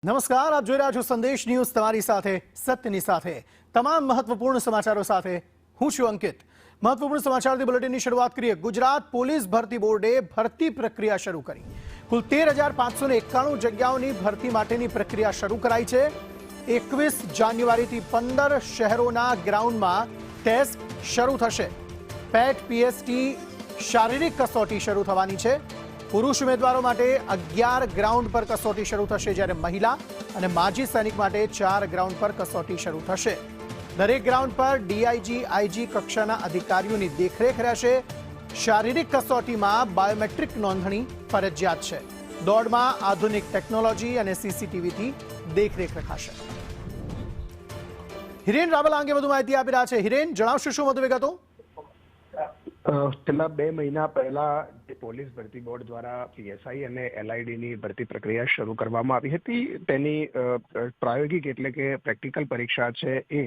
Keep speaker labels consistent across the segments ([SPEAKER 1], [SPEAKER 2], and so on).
[SPEAKER 1] નમસ્કાર, આપ જોઈ રહ્યા છો સંદેશ ન્યૂઝ, તમારી સાથે સત્યની સાથે તમામ મહત્વપૂર્ણ સમાચારો સાથે હું છું અંકિત। મહત્વપૂર્ણ સમાચારથી બુલેટિનની શરૂઆત કરીએ। ગુજરાત પોલીસ ભરતી બોર્ડે ભરતી પ્રક્રિયા શરૂ કરી। કુલ 13,591 જગ્યાઓની ભરતી માટેની પ્રક્રિયા શરૂ કરાઈ છે। 21 જાન્યુઆરીથી 15 શહેરોના ગ્રાઉન્ડમાં ટેસ્ટ શરૂ થશે। પેટ પીએસટી શારીરિક કસોટી શરૂ થવાની છે। પુરુષ ઉમેદવારો માટે 11 ગ્રાઉન્ડ પર કસોટી શરૂ થશે, જ્યારે મહિલા અને માજી સૈનિક માટે 4 ગ્રાઉન્ડ પર કસોટી શરૂ થશે। દરેક ગ્રાઉન્ડ પર ડીઆઈજી આઈજી કક્ષાના અધિકારીઓની દેખરેખ રહેશે। શારીરિક કસોટીમાં બાયોમેટ્રિક નોંધણી ફરજિયાત છે। દોડમાં આધુનિક ટેકનોલોજી અને સીસીટીવીથી દેખરેખ રખાશે। હિરેન રાવલ આ અંગે વધુ માહિતી આપી રહ્યા છે। હિરેન, જણાવશો શું વધુ વિગતો?
[SPEAKER 2] છેલ્લા 2 મહિના પહેલા પોલીસ ભરતી બોર્ડ દ્વારા પીએસઆઈ અને એલઆઈડીની ભરતી પ્રક્રિયા શરૂ કરવામાં આવી હતી। તેની પ્રાયોગિક એટલે કે પ્રેક્ટિકલ પરીક્ષા છે એ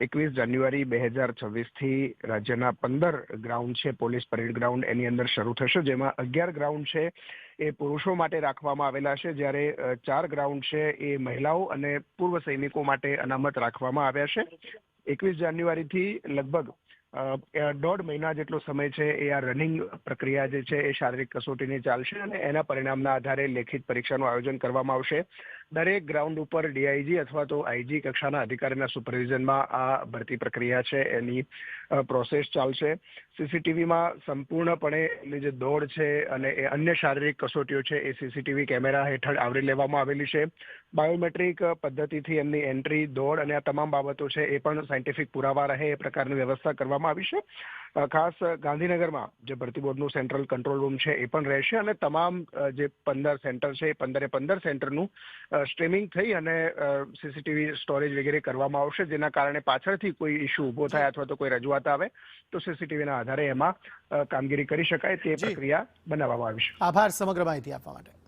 [SPEAKER 2] 21 જાન્યુઆરી 2026થી રાજ્યના 15 ગ્રાઉન્ડ છે પોલીસ પરેડ ગ્રાઉન્ડ એની અંદર શરૂ થશે, જેમાં 11 ગ્રાઉન્ડ છે એ પુરુષો માટે રાખવામાં આવેલા છે, જ્યારે 4 ગ્રાઉન્ડ છે એ મહિલાઓ અને પૂર્વ સૈનિકો માટે અનામત રાખવામાં આવ્યા છે। 21 જાન્યુઆરીથી લગભગ 1.5 મહિના જેટલો સમય છે એ આ રનિંગ પ્રક્રિયા જે છે એ શારીરિક કસોટીની ચાલશે અને એના પરિણામના આધારે લેખિત પરીક્ષાનું આયોજન કરવામાં આવશે। દરેક ગ્રાઉન્ડ ઉપર ડીઆઈજી અથવા તો આઈજી કક્ષાના અધિકારીના સુપરવિઝનમાં આ ભરતી પ્રક્રિયા છે એની પ્રોસેસ ચાલશે। સીસીટીવીમાં સંપૂર્ણપણે એની જે દોડ છે અને એ અન્ય શારીરિક કસોટીઓ છે એ સીસીટીવી કેમેરા હેઠળ આવરી લેવામાં આવેલી છે। બાયોમેટ્રિક પદ્ધતિથી એમની એન્ટ્રી, દોડ અને આ તમામ બાબતો છે એ પણ સાયન્ટિફિક પુરાવા રહે એ પ્રકારની વ્યવસ્થા કરવામાં આવી છે। ખાસ ગાંધીનગરમાં જે ભરતી બોર્ડનું સેન્ટ્રલ કંટ્રોલ રૂમ છે એ પણ રહેશે અને તમામ જે 15 સેન્ટર છે એ 15 સેન્ટરનું સ્ટ્રીમિંગ થઈ અને સીસીટીવી સ્ટોરેજ વગેરે કરવામાં આવશે, જેના કારણે પાછળથી કોઈ ઇસ્યુ ઊભો થાય અથવા તો કોઈ રજૂઆત આવે તો સીસીટીવીના આધારે એમાં કામગીરી કરી શકાય તે પ્રક્રિયા બનાવવામાં આવી છે।
[SPEAKER 1] આભાર સમગ્ર માહિતી આપવા માટે।